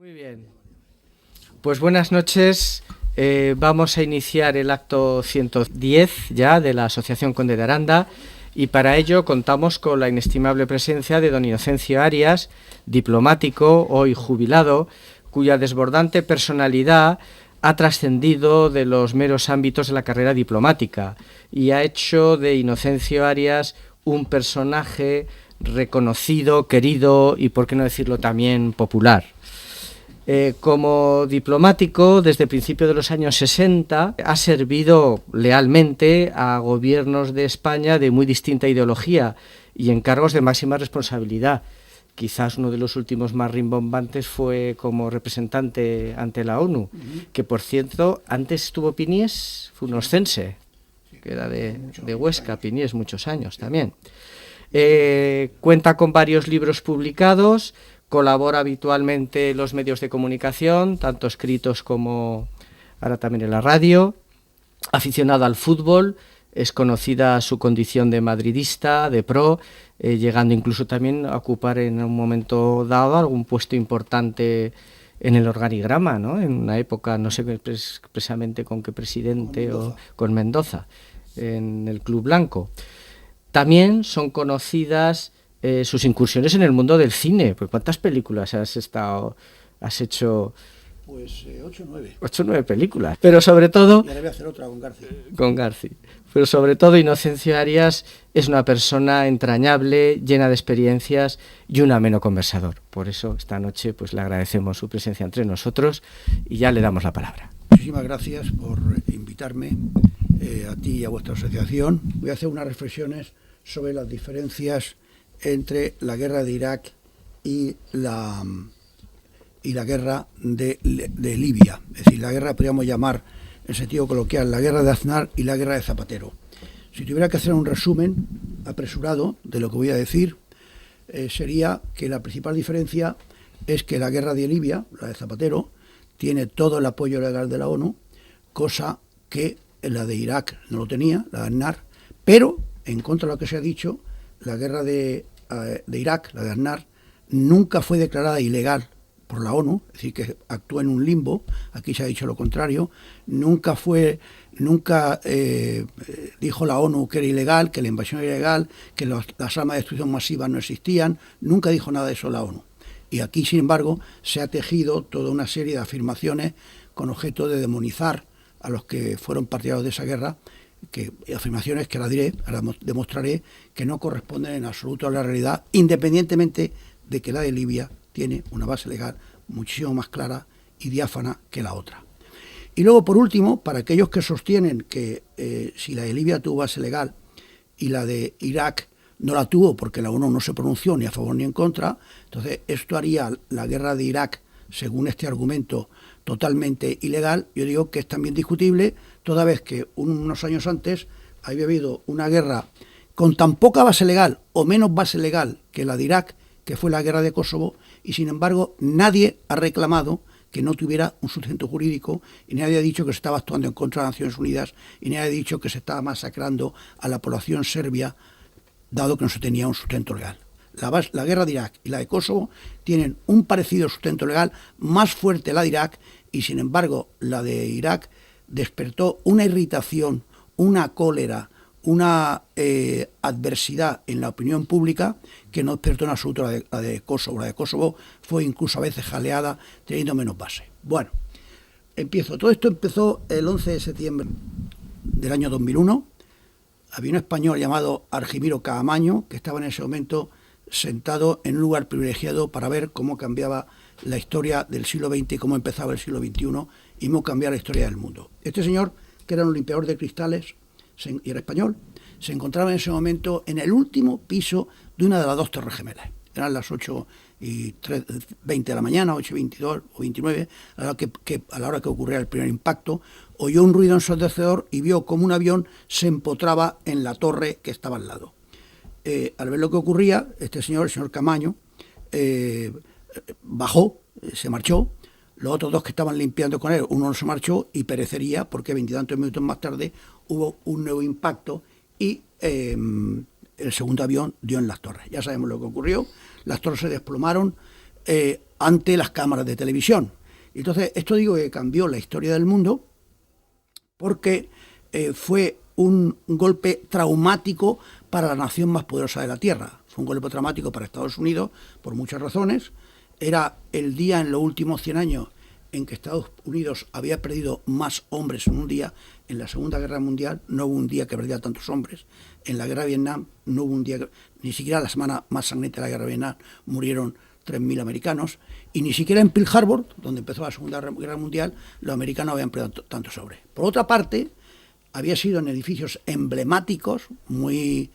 Muy bien, pues buenas noches. Vamos a iniciar el acto 110 ya de la Asociación Conde de Aranda y para ello contamos con la inestimable presencia de don Inocencio Arias, diplomático, hoy jubilado, cuya desbordante personalidad ha trascendido de los meros ámbitos de la carrera diplomática y ha hecho de Inocencio Arias un personaje reconocido, querido y, por qué no decirlo, también popular. Como diplomático, desde el principio de los años 60, ha servido lealmente a gobiernos de España de muy distinta ideología y en cargos de máxima responsabilidad. Quizás uno de los últimos más rimbombantes fue como representante ante la ONU, que por cierto, antes estuvo Piniés, fue un oscense, que era de Huesca, Piniés, muchos años también. Cuenta con varios libros publicados, colabora habitualmente en los medios de comunicación, tanto escritos como ahora también en la radio. Aficionado al fútbol, es conocida su condición de madridista, de pro, llegando incluso también a ocupar en un momento dado algún puesto importante en el organigrama, ¿no? En una época, no sé precisamente con qué presidente o con Mendoza, en el Club Blanco. También son conocidas sus incursiones en el mundo del cine. Pues ¿cuántas películas has hecho? Pues 8 o 9. 8 o 9 películas. Pero sobre todo... Y ahora voy a hacer otra con García. Con García. Pero sobre todo Inocencio Arias es una persona entrañable, llena de experiencias y un ameno conversador. Por eso esta noche pues le agradecemos su presencia entre nosotros y ya le damos la palabra. Muchísimas gracias por invitarme a ti y a vuestra asociación. Voy a hacer unas reflexiones sobre las diferencias entre la guerra de Irak y la guerra de Libia. Es decir, la guerra podríamos llamar, en sentido coloquial, la guerra de Aznar y la guerra de Zapatero. Si tuviera que hacer un resumen apresurado de lo que voy a decir, sería que la principal diferencia es que la guerra de Libia, la de Zapatero, tiene todo el apoyo legal de la ONU, cosa que la de Irak no lo tenía, la de Aznar, pero, en contra de lo que se ha dicho, la guerra de Irak, la de Aznar, nunca fue declarada ilegal por la ONU, es decir, que actuó en un limbo. Aquí se ha dicho lo contrario. Nunca dijo la ONU que era ilegal, que la invasión era ilegal, que las armas de destrucción masiva no existían. Nunca dijo nada de eso la ONU. Y aquí, sin embargo, se ha tejido toda una serie de afirmaciones con objeto de demonizar a los que fueron partidarios de esa guerra, afirmaciones que ahora demostraré que no corresponden en absoluto a la realidad, independientemente de que la de Libia tiene una base legal muchísimo más clara y diáfana que la otra. Y luego, por último, para aquellos que sostienen que si la de Libia tuvo base legal y la de Irak no la tuvo porque la ONU no se pronunció ni a favor ni en contra, entonces esto haría la guerra de Irak, según este argumento, totalmente ilegal. Yo digo que es también discutible, toda vez que unos años antes había habido una guerra con tan poca base legal o menos base legal que la de Irak, que fue la guerra de Kosovo, y sin embargo nadie ha reclamado que no tuviera un sustento jurídico, y nadie ha dicho que se estaba actuando en contra de las Naciones Unidas, y nadie ha dicho que se estaba masacrando a la población serbia, dado que no se tenía un sustento legal. La guerra de Irak y la de Kosovo tienen un parecido sustento legal, más fuerte la de Irak, y sin embargo la de Irak despertó una irritación, una cólera, una adversidad en la opinión pública que no despertó en absoluto la de Kosovo. La de Kosovo fue incluso a veces jaleada, teniendo menos base. Bueno, empiezo. Todo esto empezó el 11 de septiembre del año 2001. Había un español llamado Argimiro Caamaño que estaba en ese momento sentado en un lugar privilegiado para ver cómo cambiaba la historia del siglo XX y cómo empezaba el siglo XXI y cómo cambiaba la historia del mundo. Este señor, que era un limpiador de cristales y era español, se encontraba en ese momento en el último piso de una de las dos torres gemelas. Eran las 8:20 de la mañana, 8:22 o 29, a la hora que ocurría el primer impacto. Oyó un ruido ensordecedor y vio como un avión se empotraba en la torre que estaba al lado. Al ver lo que ocurría, este señor, el señor Caamaño, bajó, se marchó. Los otros dos que estaban limpiando con él, uno no se marchó y perecería porque 20 minutos más tarde hubo un nuevo impacto y el segundo avión dio en las torres. Ya sabemos lo que ocurrió. Las torres se desplomaron. ante las cámaras de televisión. Entonces, esto digo que cambió la historia del mundo porque fue un golpe traumático para la nación más poderosa de la Tierra. Fue un golpe traumático para Estados Unidos por muchas razones. Era el día en los últimos 100 años en que Estados Unidos había perdido más hombres en un día. En la Segunda Guerra Mundial no hubo un día que perdiera tantos hombres. En la Guerra de Vietnam no hubo un día, ni siquiera la semana más sangrienta de la Guerra de Vietnam murieron 3.000 americanos, y ni siquiera en Pearl Harbor, donde empezó la Segunda Guerra Mundial, los americanos habían perdido tantos hombres. Por otra parte, había sido en edificios emblemáticos, muy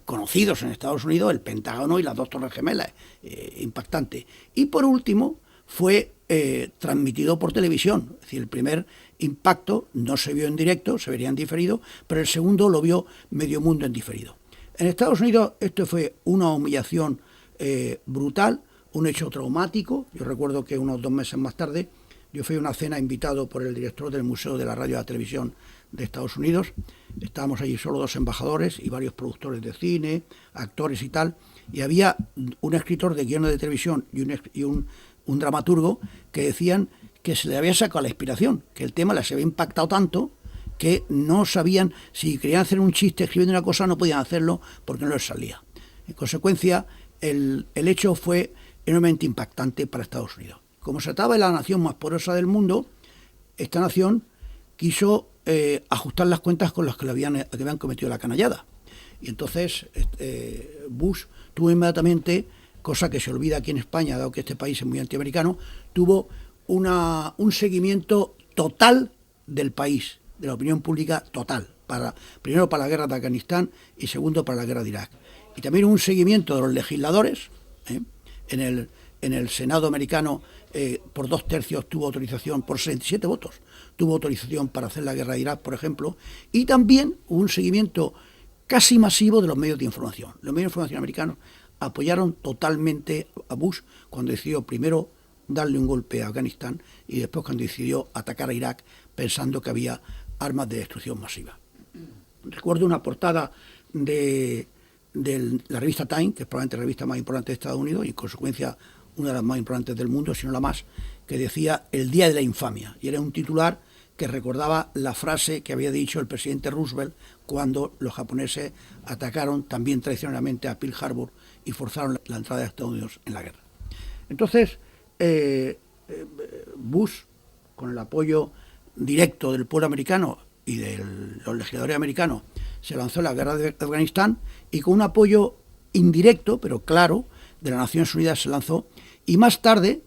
conocidos en Estados Unidos, el Pentágono y las dos Torres Gemelas, impactante. Y por último, fue transmitido por televisión. Es decir, el primer impacto no se vio en directo, se vería en diferido, pero el segundo lo vio medio mundo en diferido. En Estados Unidos esto fue una humillación brutal, un hecho traumático. Yo recuerdo que unos 2 meses más tarde yo fui a una cena invitado por el director del Museo de la Radio y la Televisión de Estados Unidos. Estábamos allí solo 2 embajadores y varios productores de cine, actores y tal, y había un escritor de guiones de televisión y un dramaturgo que decían que se le había sacado la inspiración, que el tema les había impactado tanto que no sabían, si querían hacer un chiste escribiendo una cosa no podían hacerlo porque no les salía. En consecuencia, el hecho fue enormemente impactante para Estados Unidos. Como se trataba de la nación más poderosa del mundo, esta nación quiso ajustar las cuentas con los que habían cometido la canallada. Y entonces Bush tuvo inmediatamente, cosa que se olvida aquí en España, dado que este país es muy antiamericano, tuvo un seguimiento total del país, de la opinión pública total, primero para la guerra de Afganistán y segundo para la guerra de Irak. Y también un seguimiento de los legisladores. En el Senado americano, por 2/3 tuvo autorización, por 67 votos, tuvo autorización para hacer la guerra de Irak, por ejemplo, y también hubo un seguimiento casi masivo de los medios de información. Los medios de información americanos apoyaron totalmente a Bush cuando decidió primero darle un golpe a Afganistán y después cuando decidió atacar a Irak pensando que había armas de destrucción masiva. Recuerdo una portada de la revista Time, que es probablemente la revista más importante de Estados Unidos y en consecuencia una de las más importantes del mundo, si no la más, que decía el día de la infamia, y era un titular que recordaba la frase que había dicho el presidente Roosevelt cuando los japoneses atacaron también traicioneramente a Pearl Harbor y forzaron la entrada de Estados Unidos en la guerra. Entonces Bush, con el apoyo directo del pueblo americano y de los legisladores americanos, se lanzó en la guerra de Afganistán, y con un apoyo indirecto, pero claro, de las Naciones Unidas se lanzó, y más tarde,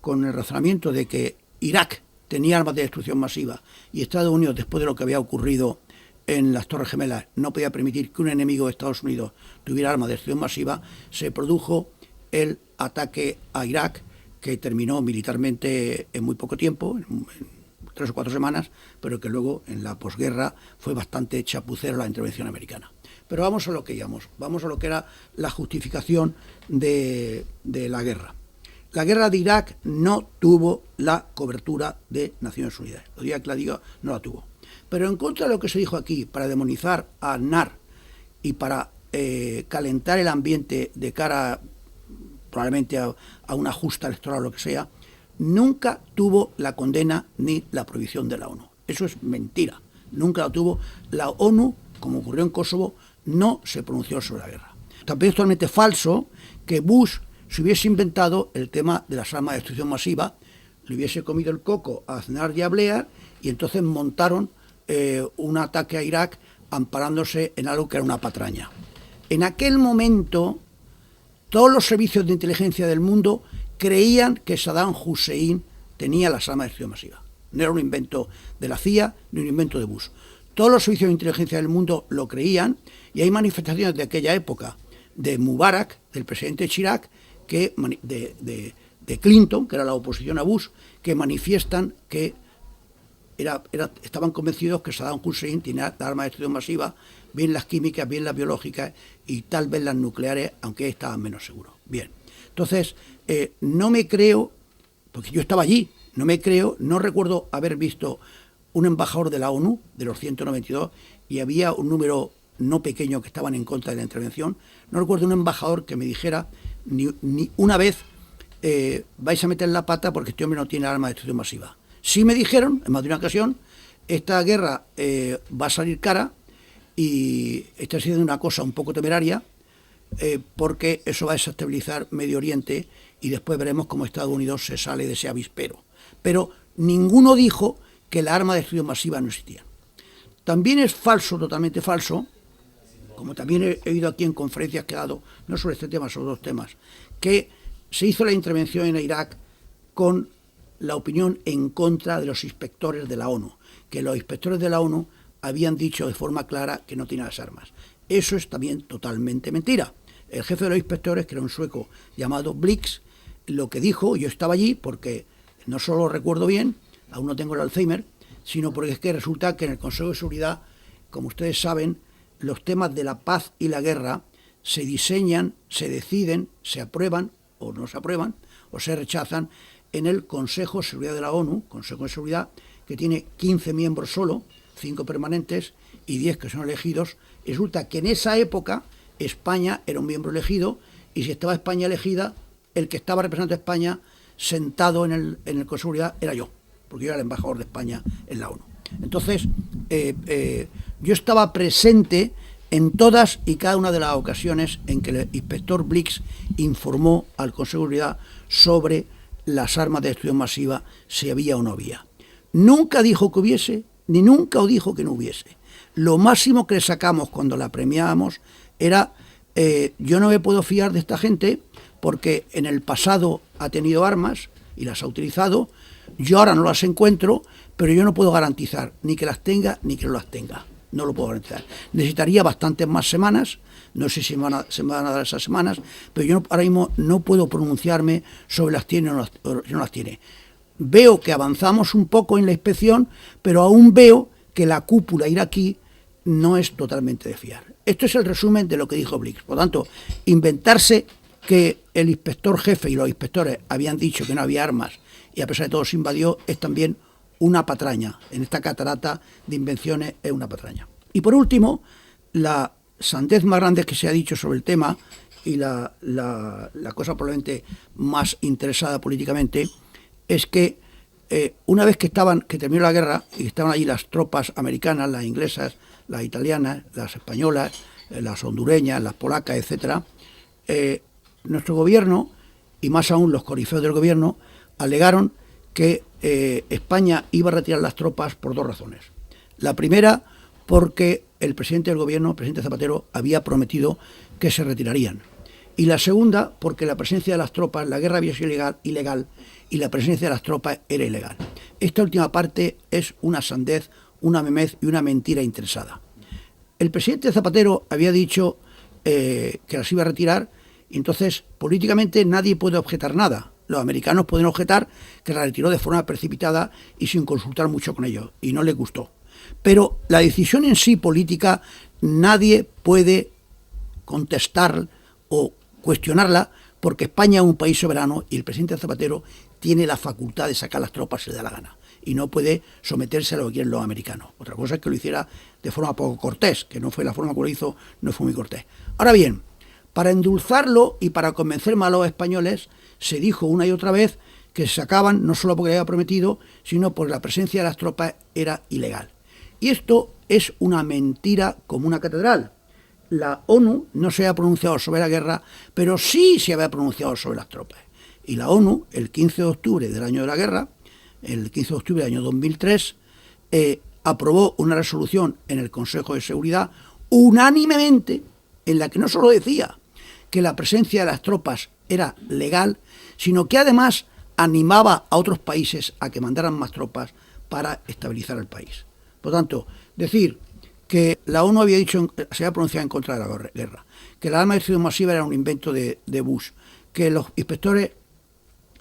con el razonamiento de que Irak tenía armas de destrucción masiva y Estados Unidos, después de lo que había ocurrido en las Torres Gemelas, no podía permitir que un enemigo de Estados Unidos tuviera armas de destrucción masiva, se produjo el ataque a Irak, que terminó militarmente en muy poco tiempo, en 3 o 4 semanas, pero que luego en la posguerra fue bastante chapucero la intervención americana. Pero vamos a lo que íbamos, vamos a lo que era la justificación de la guerra. La guerra de Irak no tuvo la cobertura de Naciones Unidas. Lo día que la digo, no la tuvo. Pero en contra de lo que se dijo aquí, para demonizar a Aznar y para calentar el ambiente de cara probablemente a una justa electoral o lo que sea, nunca tuvo la condena ni la prohibición de la ONU. Eso es mentira. Nunca la tuvo. La ONU, como ocurrió en Kosovo, no se pronunció sobre la guerra. También es totalmente falso que Bush se hubiese inventado el tema de las armas de destrucción masiva, le hubiese comido el coco a Aznar y a Blair, y entonces montaron un ataque a Irak amparándose en algo que era una patraña. En aquel momento, todos los servicios de inteligencia del mundo creían que Saddam Hussein tenía las armas de destrucción masiva. No era un invento de la CIA ni un invento de Bush. Todos los servicios de inteligencia del mundo lo creían, y hay manifestaciones de aquella época de Mubarak, del presidente Chirac, de Clinton, que era la oposición a Bush, que manifiestan que estaban convencidos que Saddam Hussein tenía armas de destrucción masiva, bien las químicas, bien las biológicas y tal vez las nucleares, aunque estaban menos seguros. Bien, entonces no me creo, porque yo estaba allí, no recuerdo haber visto un embajador de la ONU, de los 192, y había un número no pequeño que estaban en contra de la intervención. No recuerdo un embajador que me dijera ni una vez vais a meter la pata porque este hombre no tiene arma de destrucción masiva. Sí me dijeron, en más de una ocasión, esta guerra va a salir cara y está siendo una cosa un poco temeraria, porque eso va a desestabilizar Medio Oriente y después veremos cómo Estados Unidos se sale de ese avispero. Pero ninguno dijo que la arma de destrucción masiva no existía. También es falso, totalmente falso, como también he oído aquí en conferencias que he dado, no sobre este tema, sobre dos temas, que se hizo la intervención en Irak con la opinión en contra de los inspectores de la ONU, que los inspectores de la ONU habían dicho de forma clara que no tenían las armas. Eso es también totalmente mentira. El jefe de los inspectores, que era un sueco llamado Blix, lo que dijo, yo estaba allí porque no solo lo recuerdo bien, aún no tengo el Alzheimer, sino porque es que resulta que en el Consejo de Seguridad, como ustedes saben, los temas de la paz y la guerra se diseñan, se deciden, se aprueban o no se aprueban o se rechazan en el Consejo de Seguridad de la ONU, Consejo de Seguridad, que tiene 15 miembros solo, 5 permanentes y 10 que son elegidos. Y resulta que en esa época España era un miembro elegido y si estaba España elegida, el que estaba representando a España sentado en el Consejo de Seguridad era yo, porque yo era el embajador de España en la ONU. Entonces, yo estaba presente en todas y cada una de las ocasiones en que el inspector Blix informó al Consejo de Seguridad sobre las armas de destrucción masiva, si había o no había. Nunca dijo que hubiese, ni nunca dijo que no hubiese. Lo máximo que le sacamos cuando la premiábamos era, yo no me puedo fiar de esta gente porque en el pasado ha tenido armas y las ha utilizado, yo ahora no las encuentro, pero yo no puedo garantizar ni que las tenga ni que no las tenga. No lo puedo garantizar. Necesitaría bastantes más semanas, no sé si me van a dar esas semanas, pero yo ahora mismo no puedo pronunciarme sobre las tiene o no las tiene. Veo que avanzamos un poco en la inspección, pero aún veo que la cúpula iraquí no es totalmente de fiar. Esto es el resumen de lo que dijo Blix. Por lo tanto, inventarse que el inspector jefe y los inspectores habían dicho que no había armas y a pesar de todo se invadió es también una patraña. En esta catarata de invenciones es una patraña. Y por último, la sandez más grande que se ha dicho sobre el tema y la cosa probablemente más interesada políticamente es que una vez que terminó la guerra y estaban allí las tropas americanas, las inglesas, las italianas, las españolas, las hondureñas, las polacas, etcétera, nuestro gobierno y más aún los corifeos del gobierno alegaron que España iba a retirar las tropas por dos razones. La primera, porque el presidente del gobierno, el presidente Zapatero, había prometido que se retirarían. Y la segunda, porque la presencia de las tropas, la guerra había sido ilegal y la presencia de las tropas era ilegal. Esta última parte es una sandez, una memez y una mentira interesada. El presidente Zapatero había dicho que las iba a retirar y entonces políticamente nadie puede objetar nada. Los americanos pueden objetar que la retiró de forma precipitada y sin consultar mucho con ellos, y no les gustó. Pero la decisión en sí política nadie puede contestar o cuestionarla porque España es un país soberano y el presidente Zapatero tiene la facultad de sacar las tropas si le da la gana y no puede someterse a lo que quieren los americanos. Otra cosa es que lo hiciera de forma poco cortés, que no fue la forma que lo hizo, no fue muy cortés. Ahora bien, para endulzarlo y para convencer más a los españoles, se dijo una y otra vez que se sacaban no solo porque le había prometido, sino porque la presencia de las tropas era ilegal. Y esto es una mentira como una catedral. La ONU no se había pronunciado sobre la guerra, pero sí se había pronunciado sobre las tropas. Y la ONU, el 15 de octubre del año de la guerra, el 15 de octubre del año 2003, aprobó una resolución en el Consejo de Seguridad unánimemente, en la que no solo decía que la presencia de las tropas era legal, sino que además animaba a otros países a que mandaran más tropas para estabilizar el país. Por tanto, decir que la ONU había dicho, se había pronunciado en contra de la guerra, que la arma de destrucción masiva era un invento de Bush, que los inspectores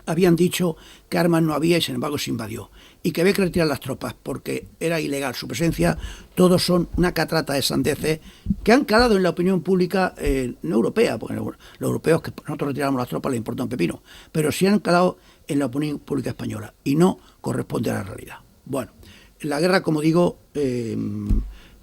habían dicho que armas no había y sin embargo se invadió, y que había que retirar las tropas porque era ilegal su presencia, todos son una catarata de sandeces que han calado en la opinión pública no europea, porque los europeos que nosotros retiramos las tropas les importa un pepino, pero sí han calado en la opinión pública española y no corresponde a la realidad. Bueno, la guerra, como digo,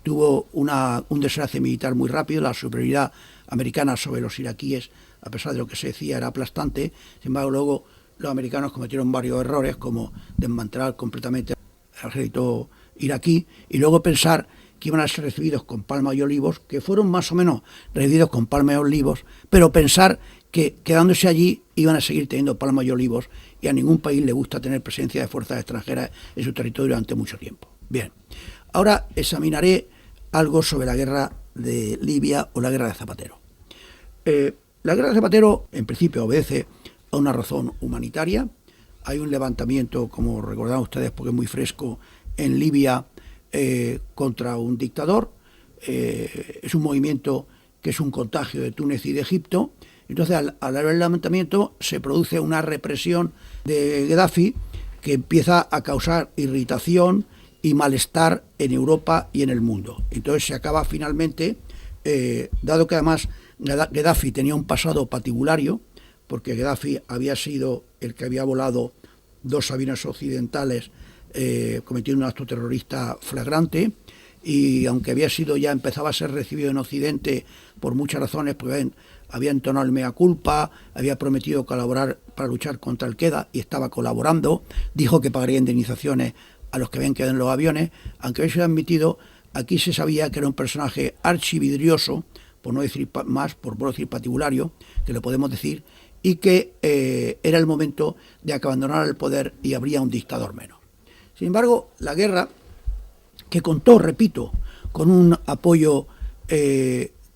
tuvo un desenlace militar muy rápido, la superioridad americana sobre los iraquíes a pesar de lo que se decía, era aplastante. Sin embargo, luego los americanos cometieron varios errores, como desmantelar completamente el ejército iraquí y luego pensar que iban a ser recibidos con palmas y olivos, que fueron más o menos recibidos con palmas y olivos, pero pensar que quedándose allí iban a seguir teniendo palmas y olivos, y a ningún país le gusta tener presencia de fuerzas extranjeras en su territorio durante mucho tiempo. Bien, ahora examinaré algo sobre la guerra de Libia o la guerra de Zapatero. La guerra de Zapatero, en principio, obedece a una razón humanitaria. Hay un levantamiento, como recordarán ustedes, porque es muy fresco, en Libia contra un dictador. Es un movimiento que es un contagio de Túnez y de Egipto. Entonces, al haber el levantamiento, se produce una represión de Gaddafi que empieza a causar irritación y malestar en Europa y en el mundo. Entonces se acaba finalmente, dado que además Gaddafi tenía un pasado patibulario, porque Gaddafi había sido el que había volado 2 aviones occidentales cometiendo un acto terrorista flagrante, y aunque empezaba a ser recibido en Occidente por muchas razones, pues había entonado el mea culpa, había prometido colaborar para luchar contra el Qaeda y estaba colaborando, dijo que pagaría indemnizaciones a los que habían quedado en los aviones, aunque había sido admitido, aquí se sabía que era un personaje archividrioso, por no decir más, por no decir patibulario, que lo podemos decir, y que era el momento de que abandonara el poder y habría un dictador menos. Sin embargo, la guerra, que contó, repito, con un apoyo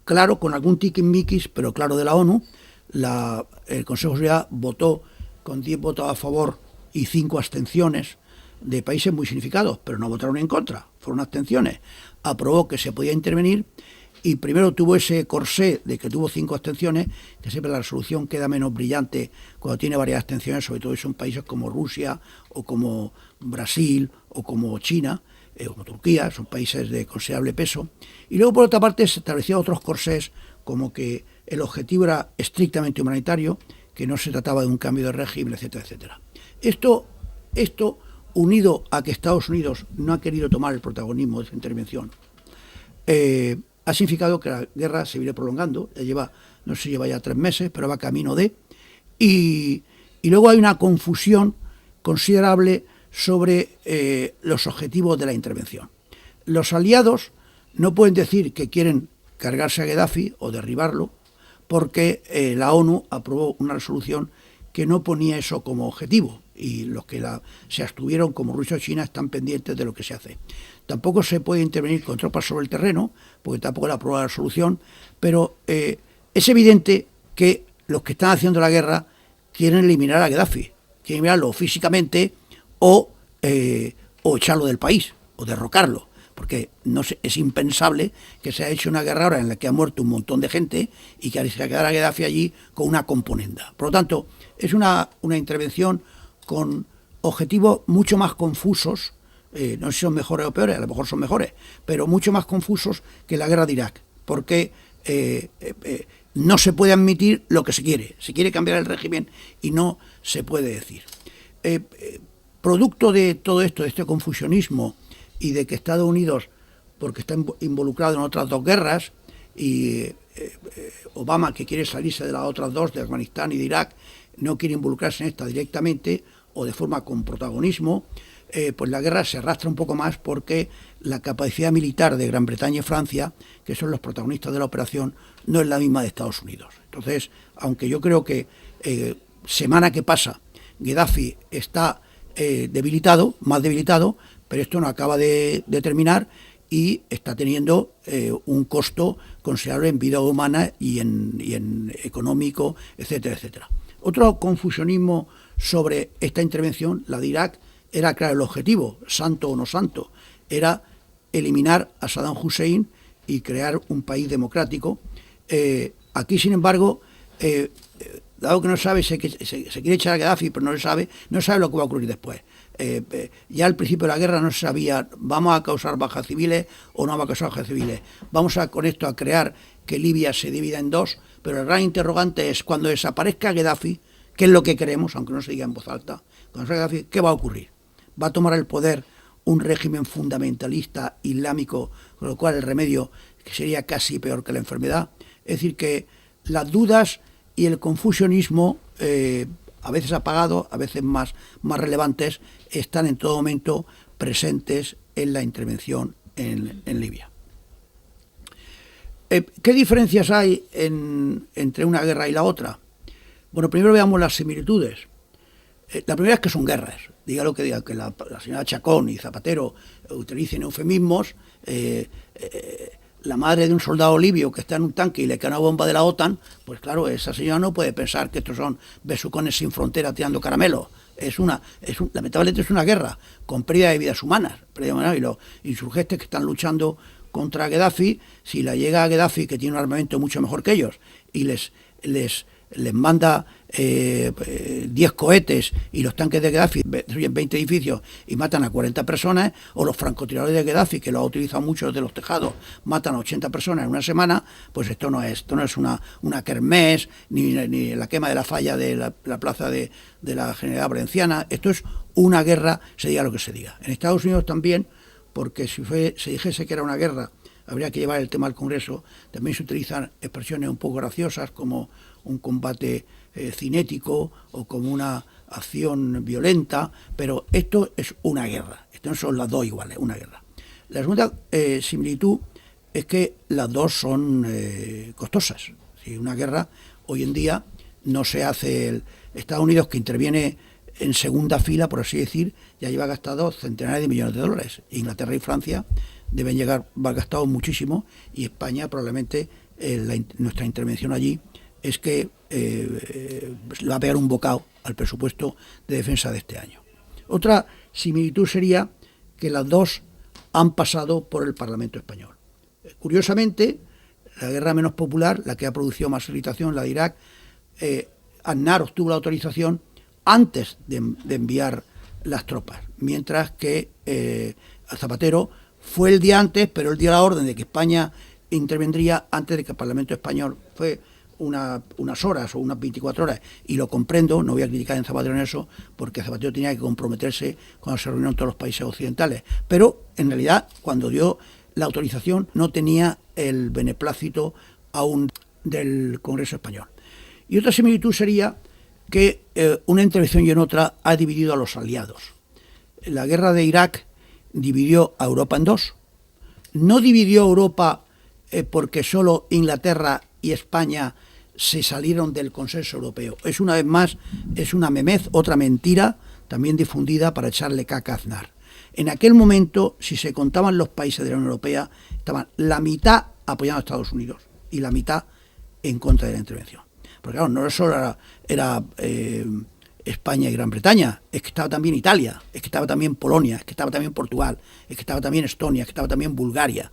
claro, con algún tiquismiquis, pero claro, de la ONU, el Consejo de Seguridad votó con 10 votos a favor y 5 abstenciones de países muy significados, pero no votaron en contra, fueron abstenciones. Aprobó que se podía intervenir y primero tuvo ese corsé de que tuvo 5 abstenciones, que siempre la resolución queda menos brillante cuando tiene varias abstenciones, sobre todo si son países como Rusia o como Brasil o como China, como Turquía, son países de considerable peso. Y luego, por otra parte, se establecían otros corsés, como que el objetivo era estrictamente humanitario, que no se trataba de un cambio de régimen, etcétera, etcétera. Esto unido a que Estados Unidos no ha querido tomar el protagonismo de esa intervención, ha significado que la guerra se viene prolongando. No se lleva ya 3 meses, pero va camino de... Y luego hay una confusión considerable sobre los objetivos de la intervención. Los aliados no pueden decir que quieren cargarse a Gaddafi o derribarlo, porque la ONU aprobó una resolución que no ponía eso como objetivo, y los que se abstuvieron, como Rusia o China, están pendientes de lo que se hace. Tampoco se puede intervenir con tropas sobre el terreno, porque tampoco la aprobó la resolución, pero es evidente que los que están haciendo la guerra quieren eliminar a Gaddafi, quieren eliminarlo físicamente o echarlo del país, o derrocarlo, porque es impensable que se haya hecho una guerra ahora en la que ha muerto un montón de gente y que se quedara Gaddafi allí con una componenda. Por lo tanto, es una intervención con objetivos mucho más confusos, no sé si son mejores o peores, a lo mejor son mejores, pero mucho más confusos que la guerra de Irak, porque no se puede admitir lo que se quiere cambiar el régimen y no se puede decir. Producto de todo esto, de este confusionismo y de que Estados Unidos, porque está involucrado en otras 2 guerras, y Obama, que quiere salirse de las otras 2, de Afganistán y de Irak, no quiere involucrarse en esta directamente o de forma con protagonismo, pues la guerra se arrastra un poco más porque la capacidad militar de Gran Bretaña y Francia, que son los protagonistas de la operación, no es la misma de Estados Unidos. Entonces, aunque yo creo que semana que pasa Gaddafi está más debilitado, pero esto no acaba de terminar y está teniendo un costo considerable en vida humana y en económico, etcétera, etcétera. Otro confusionismo sobre esta intervención, la de Irak, era claro el objetivo, santo o no santo, era eliminar a Saddam Hussein y crear un país democrático. Aquí, sin embargo, dado que no sabe, se quiere echar a Gaddafi, pero no sabe lo que va a ocurrir después. Ya al principio de la guerra no se sabía, vamos a causar bajas civiles o no vamos a causar bajas civiles, vamos con esto a crear que Libia se divida en 2, pero el gran interrogante es, cuando desaparezca Gaddafi, ¿qué es lo que queremos? Aunque no se diga en voz alta, cuando desaparezca Gaddafi, ¿qué va a ocurrir? ¿Va a tomar el poder un régimen fundamentalista islámico, con lo cual el remedio sería casi peor que la enfermedad? Es decir, que las dudas y el confucianismo, a veces apagados, a veces más relevantes, están en todo momento presentes en la intervención en Libia. ¿Qué diferencias hay entre una guerra y la otra? Bueno, primero veamos las similitudes. La primera es que son guerras. Diga lo que diga, que la señora Chacón y Zapatero utilicen eufemismos. La madre de un soldado libio que está en un tanque y le cae una bomba de la OTAN, pues claro, esa señora no puede pensar que estos son besucones sin frontera tirando caramelos. Lamentablemente es una guerra con pérdida de vidas humanas. Y los insurgentes que están luchando contra Gaddafi, si la llega a Gaddafi, que tiene un armamento mucho mejor que ellos, y les manda 10 cohetes y los tanques de Gaddafi destruyen 20 edificios y matan a 40 personas, o los francotiradores de Gaddafi, que lo ha utilizado muchos de los tejados, matan a 80 personas en una semana, pues esto no es una kermés, ni la quema de la falla de la plaza de la Generalidad Valenciana. Esto es una guerra, se diga lo que se diga. En Estados Unidos también, porque si se dijese que era una guerra, habría que llevar el tema al Congreso. También se utilizan expresiones un poco graciosas como un combate cinético o como una acción violenta, pero esto es una guerra. Esto no son las dos iguales, una guerra. La segunda similitud es que las dos son costosas. Si una guerra hoy en día no se hace. Estados Unidos, que interviene en segunda fila, por así decir, ya lleva gastado centenares de millones de dólares. Inglaterra y Francia deben llegar gastados muchísimo, y España probablemente nuestra intervención allí es que le va a pegar un bocado al presupuesto de defensa de este año. Otra similitud sería que las dos han pasado por el Parlamento español. Curiosamente, la guerra menos popular, la que ha producido más irritación, la de Irak, Aznar obtuvo la autorización antes de enviar las tropas, mientras que Zapatero fue el día antes, pero él dio la orden de que España intervendría antes de que el Parlamento español. Fue unas horas o unas 24 horas, y lo comprendo, no voy a criticar en Zapatero en eso, porque Zapatero tenía que comprometerse cuando se reunieron todos los países occidentales, pero en realidad cuando dio la autorización no tenía el beneplácito aún del Congreso español. Y otra similitud sería que una intervención y en otra ha dividido a los aliados. La guerra de Irak dividió a Europa en dos. No dividió a Europa porque solo Inglaterra y España se salieron del consenso europeo. Es una vez más, es una memez, otra mentira, también difundida para echarle caca a Aznar. En aquel momento, si se contaban los países de la Unión Europea, estaban la mitad apoyando a Estados Unidos y la mitad en contra de la intervención. Porque claro, no solo era España y Gran Bretaña, es que estaba también Italia, es que estaba también Polonia, es que estaba también Portugal, es que estaba también Estonia, es que estaba también Bulgaria.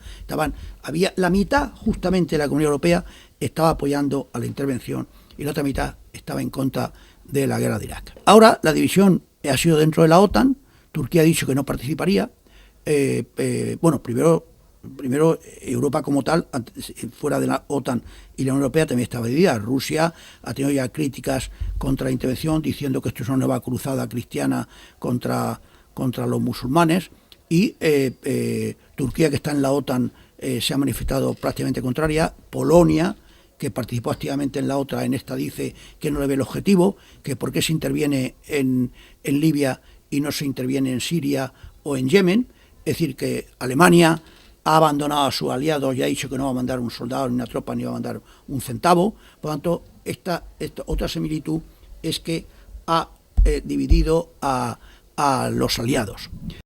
Había la mitad justamente de la Comunidad Europea estaba apoyando a la intervención y la otra mitad estaba en contra de la guerra de Irak. Ahora la división ha sido dentro de la OTAN. Turquía ha dicho que no participaría. Primero Europa como tal, fuera de la OTAN y la Unión Europea, también estaba dividida. Rusia ha tenido ya críticas contra la intervención, diciendo que esto es una nueva cruzada cristiana contra los musulmanes, y Turquía, que está en la OTAN, se ha manifestado prácticamente contraria. Polonia, que participó activamente en la otra, en esta dice que no le ve el objetivo, que por qué se interviene en Libia y no se interviene en Siria o en Yemen. Es decir, que Alemania ha abandonado a sus aliados y ha dicho que no va a mandar un soldado ni una tropa, ni va a mandar un centavo. Por lo tanto, esta otra similitud es que ha dividido a los aliados.